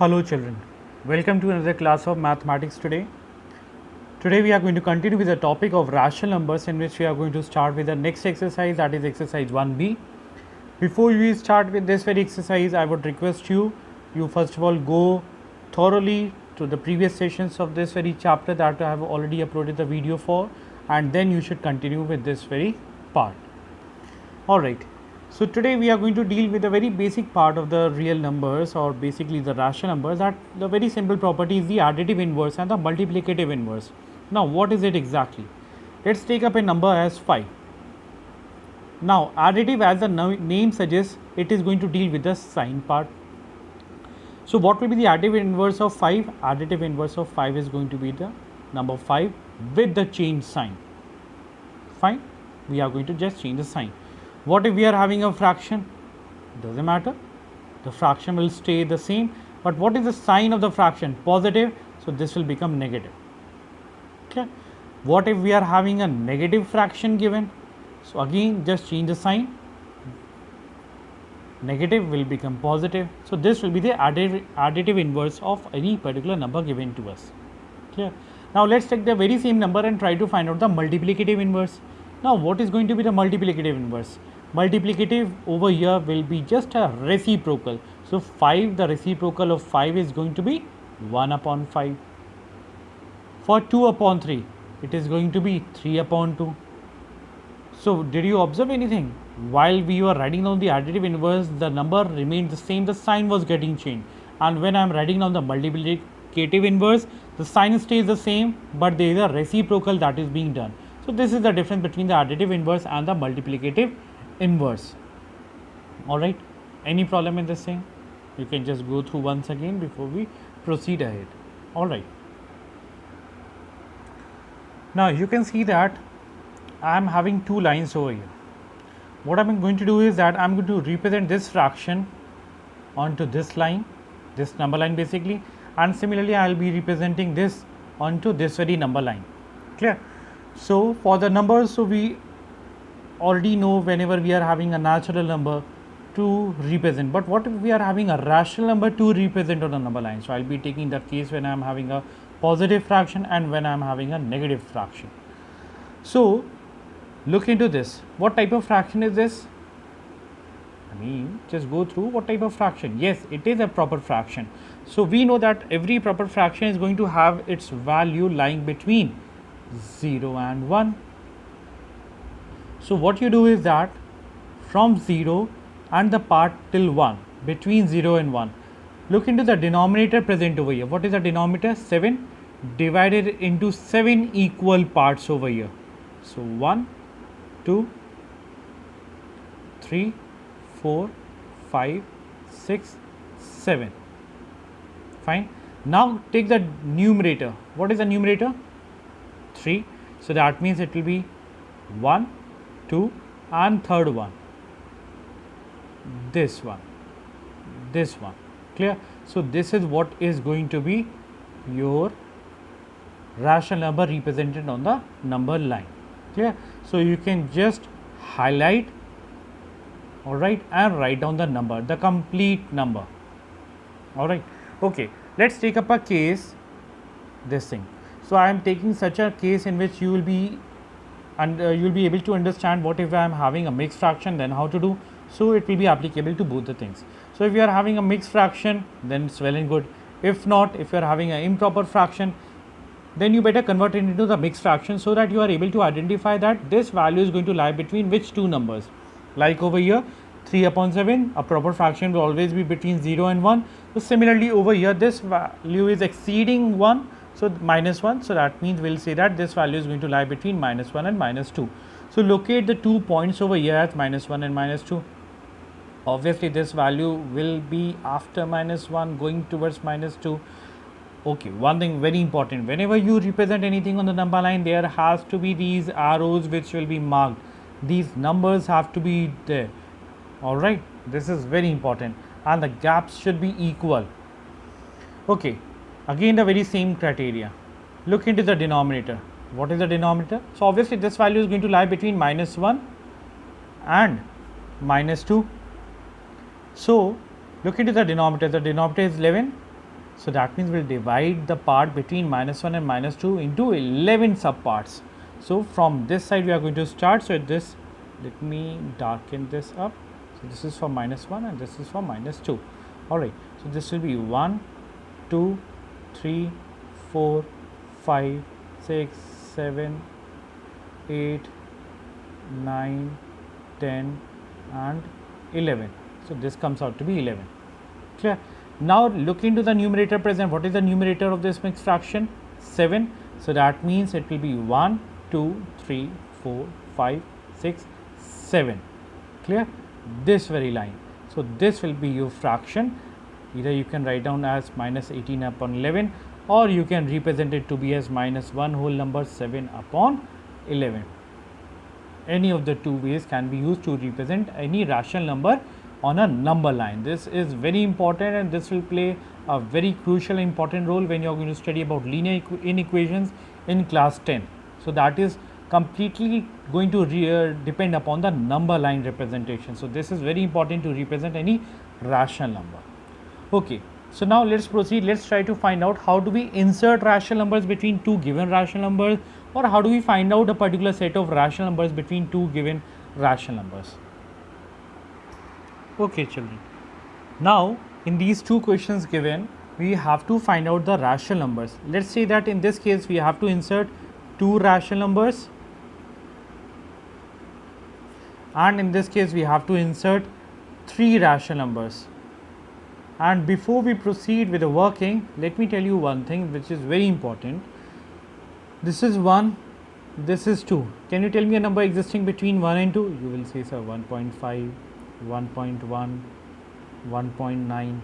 Hello children, welcome to another class of mathematics today. Today we are going to continue with the topic of rational numbers, in which we are going to start with the next exercise, that is exercise 1b. Before we start with this very exercise, I would request you first of all go thoroughly to the previous sessions of this very chapter that I have already uploaded the video for, and then you should continue with this very part. Alright, so today we are going to deal with a very basic part of the real numbers, or basically the rational numbers, that the very simple property is the additive inverse and the multiplicative inverse. Now what is it exactly? Let's take up a number as 5. Now additive, as the name suggests, it is going to deal with the sign part. So what will be the additive inverse of 5? Additive inverse of 5 is going to be the number 5 with the change sign. Fine, we are going to just change the sign. What if we are having a fraction? Doesn't matter, the fraction will stay the same, but what is the sign of the fraction? Positive, so this will become negative. Okay. What if we are having a negative fraction given? So again just change the sign, negative will become positive. So this will be the additive inverse of any particular number given to us. Clear? Now let's take the very same number and try to find out the multiplicative inverse. Now what is going to be the multiplicative inverse? Multiplicative over here will be just a reciprocal. So 5, the reciprocal of 5 is going to be 1 upon 5. For 2 upon 3, it is going to be 3 upon 2. So did you observe anything? While we were writing down the additive inverse, the number remained the same, the sign was getting changed. And when I am writing down the multiplicative inverse, the sign stays the same, but there is a reciprocal that is being done. So this is the difference between the additive inverse and the multiplicative inverse. Alright, any problem in this thing? You can just go through once again before we proceed ahead. Alright. Now you can see that I am having two lines over here. What I am going to do is that I am going to represent this fraction onto this line, this number line basically, and similarly I will be representing this onto this very number line. Clear? So for the numbers, so we already know whenever we are having a natural number to represent, but what if we are having a rational number to represent on a number line? So I will be taking that case when I am having a positive fraction and when I am having a negative fraction. So look into this. What type of fraction is this? I mean, just go through what type of fraction. Yes, it is a proper fraction. So we know that every proper fraction is going to have its value lying between 0 and 1. So what you do is that from 0 and the part till 1, between 0 and 1, look into the denominator present over here. What is the denominator? 7 divided into 7 equal parts over here. So 1, 2, 3, 4, 5, 6, 7. Fine. Now take the numerator. What is the numerator? 3. So that means it will be 1, 2 and third one, this one, this one. Clear? So this is what is going to be your rational number represented on the number line. Clear? So you can just highlight, alright, and write down the number, the complete number. Alright, okay, let's take up a case, this thing. So I am taking such a case in which you will be able to understand what if I am having a mixed fraction, then how to do. So it will be applicable to both the things. So if you are having a mixed fraction, then it's well and good. If not, if you are having an improper fraction, then you better convert it into the mixed fraction so that you are able to identify that this value is going to lie between which two numbers. Like over here, 3 upon 7, a proper fraction will always be between 0 and 1. So similarly over here, this value is exceeding 1, so minus 1. So that means we will say that this value is going to lie between minus 1 and minus 2. So locate the 2 points over here as minus 1 and minus 2. Obviously this value will be after minus 1 going towards minus 2. Okay, one thing very important, whenever you represent anything on the number line, there has to be these arrows which will be marked. These numbers have to be there. Alright, this is very important, and the gaps should be equal. Okay, again the very same criteria. Look into the denominator. What is the denominator? So obviously this value is going to lie between minus 1 and minus 2. So look into the denominator is 11, So that means we'll divide the part between -1 and -2 into 11 subparts. So from this side we are going to start. So this, let me darken this up. So this is for -1 and this is for -2. Alright, so this will be 1, 2, 3, 4, 5, 6, 7, 8, 9, 10 and 11. So this comes out to be 11. Clear? Now look into the numerator present. What is the numerator of this mixed fraction? 7. So that means it will be 1, 2, 3, 4, 5, 6, 7. Clear? This very line. So this will be your fraction. Either you can write down as -18 upon 11, or you can represent it to be as -1 whole number 7 upon 11. Any of the two ways can be used to represent any rational number on a number line. This is very important, and this will play a very crucial important role when you are going to study about linear inequations in class 10. So that is completely going to depend upon the number line representation. So this is very important to represent any rational number. Okay, so now let's proceed. Let's try to find out how do we insert rational numbers between two given rational numbers, or how do we find out a particular set of rational numbers between two given rational numbers. Okay children, now in these two questions given, we have to find out the rational numbers. Let's say that in this case we have to insert two rational numbers, and in this case we have to insert three rational numbers. And before we proceed with the working, let me tell you one thing which is very important. This is 1, this is 2. Can you tell me a number existing between 1 and 2? You will say, sir, 1.5, 1.1, 1.9.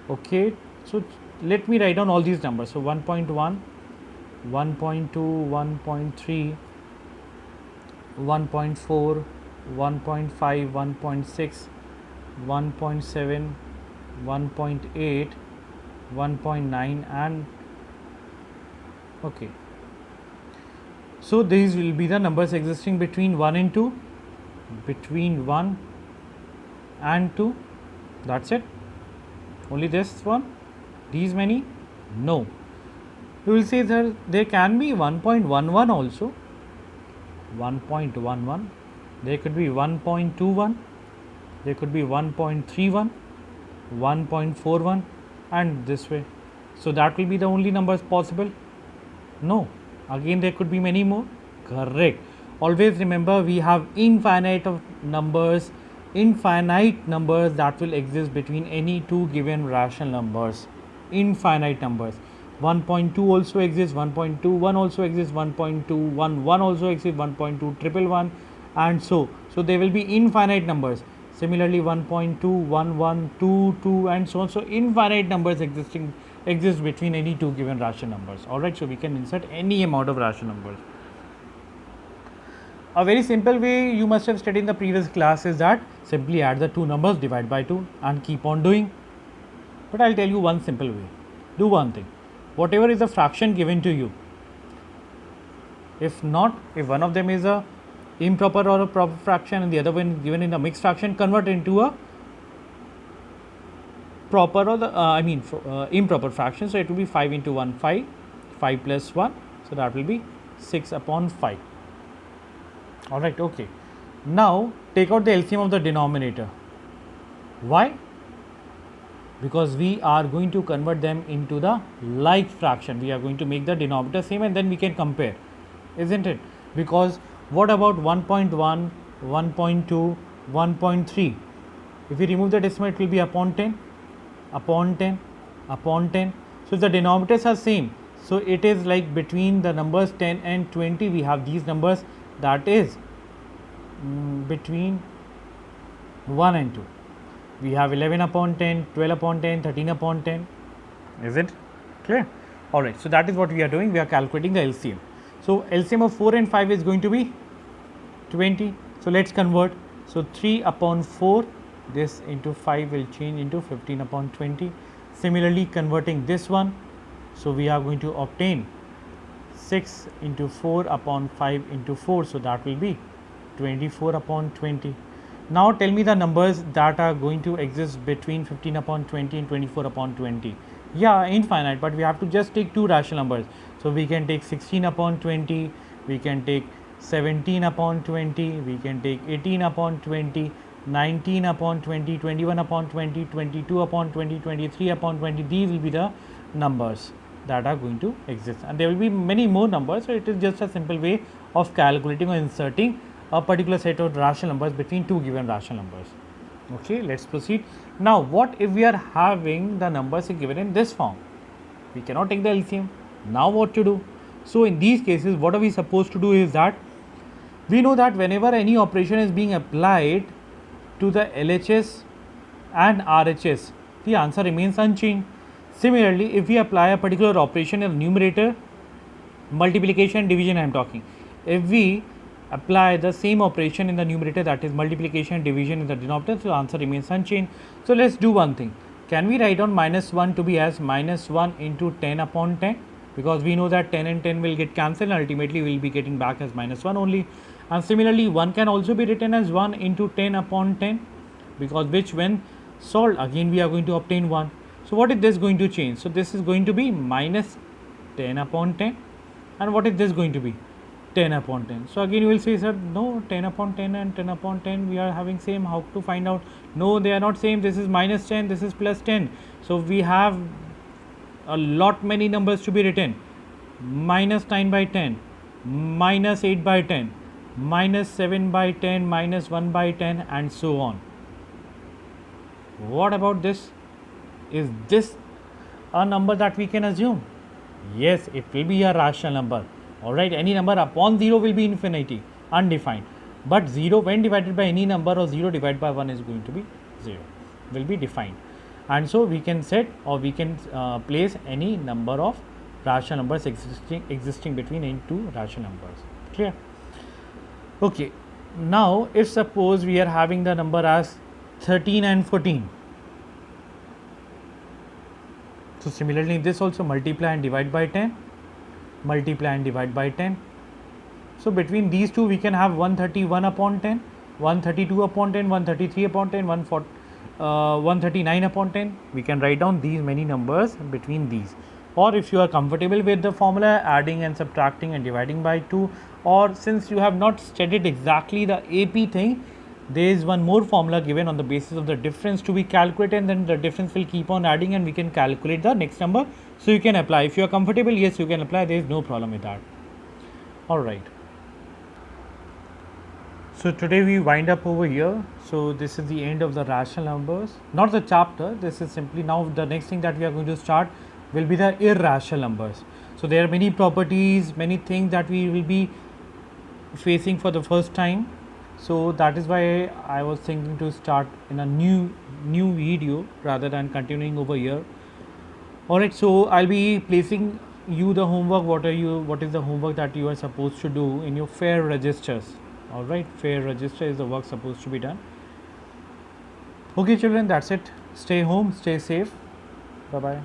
Okay, so let me write down all these numbers. So 1.1, 1.2, 1.3, 1.4, 1.5, 1.6, 1.7, 1.8, 1.9 and okay. So these will be the numbers existing between 1 and 2, between 1 and 2. That's it. Only this one, these many? No. You will say that there can be 1.11 also, 1.11, there could be 1.21, there could be 1.31, 1.41 and this way. So that will be the only numbers possible? No. Again there could be many more? Correct. Always remember, we have infinite numbers that will exist between any two given rational numbers. Infinite numbers. 1.2 also exists, 1.21 also exists, 1.211 also exists, 1.2111 and so there will be infinite numbers. Similarly 1.2, 1, 2, 2 and so on. So infinite numbers exist between any two given rational numbers. Alright, so we can insert any amount of rational numbers. A very simple way you must have studied in the previous class is that simply add the two numbers, divide by 2 and keep on doing. But I'll tell you one simple way. Do one thing. Whatever is the fraction given to you, if one of them is a improper or a proper fraction and the other one given in a mixed fraction, convert into a proper or the improper fraction. So it will be 5 into 1, 5, 5 plus 1, so that will be 6 upon 5. Alright, okay. Now take out the LCM of the denominator. Why? Because we are going to convert them into the like fraction. We are going to make the denominator same and then we can compare, isn't it? Because what about 1.1, 1.2, 1.3? If we remove the decimal, it will be upon 10, upon 10, upon 10. So if the denominators are same, so it is like between the numbers 10 and 20, we have these numbers, that is between 1 and 2. We have 11 upon 10, 12 upon 10, 13 upon 10. Is it clear? Alright, so that is what we are doing. We are calculating the LCM. So LCM of 4 and 5 is going to be 20. So let's convert. So 3 upon 4, this into 5 will change into 15 upon 20. Similarly, converting this one, so we are going to obtain 6 into 4 upon 5 into 4. So that will be 24 upon 20. Now tell me the numbers that are going to exist between 15 upon 20 and 24 upon 20. Yeah, infinite, but we have to just take two rational numbers. So we can take 16 upon 20, we can take 17 upon 20, we can take 18 upon 20, 19 upon 20, 21 upon 20, 22 upon 20, 23 upon 20. These will be the numbers that are going to exist, and there will be many more numbers. So it is just a simple way of calculating or inserting a particular set of rational numbers between two given rational numbers. Okay, let's proceed. Now, what if we are having the numbers given in this form? We cannot take the LCM. Now, what to do? So, in these cases, what are we supposed to do is that we know that whenever any operation is being applied to the LHS and RHS, the answer remains unchanged. Similarly, if we apply a particular operation in the numerator, multiplication, division, I am talking. If we apply the same operation in the numerator, that is multiplication, division in the denominator, so the answer remains unchanged. So let's do one thing. Can we write down -1 to be as -1 into 10 upon 10? Because we know that 10 and 10 will get cancelled and ultimately we will be getting back as -1 only. And similarly, 1 can also be written as 1 into 10 upon 10, because which when solved again we are going to obtain 1. So what is this going to change? So this is going to be minus 10 upon 10, and what is this going to be? 10 upon 10. So again you will say, sir, no, 10 upon 10 and 10 upon 10 we are having same. How to find out? No, they are not same. This is minus 10, this is plus 10. So we have a lot many numbers to be written. Minus 9 by 10, minus 8 by 10, minus 7 by 10, minus 1 by 10, and so on. What about this? Is this a number that we can assume? Yes, it will be a rational number. Alright, any number upon 0 will be infinity, undefined. But 0 when divided by any number, or 0 divided by 1 is going to be 0, will be defined. And so we can set, or we can place any number of rational numbers existing between any two rational numbers. Clear? Okay, now if suppose we are having the number as 13 and 14. So similarly, this also multiply and divide by 10, multiply and divide by 10. So between these two we can have 131 upon 10, 132 upon 10, 133 upon 10, 139 upon 10. We can write down these many numbers between these. Or if you are comfortable with the formula, adding and subtracting and dividing by 2, or since you have not studied exactly the AP thing, there is one more formula given on the basis of the difference to be calculated, and then the difference will keep on adding and we can calculate the next number. So you can apply. If you are comfortable, yes, you can apply. There is no problem with that. Alright. So today we wind up over here. So this is the end of the rational numbers. Not the chapter. This is simply now the next thing that we are going to start will be the irrational numbers. So there are many properties, many things that we will be facing for the first time. So that is why I was thinking to start in a new video rather than continuing over here. Alright, so I'll be placing you the homework. What is the homework that you are supposed to do in your fair registers? Alright, fair register is the work supposed to be done. Okay children, that's it. Stay home, stay safe. Bye bye.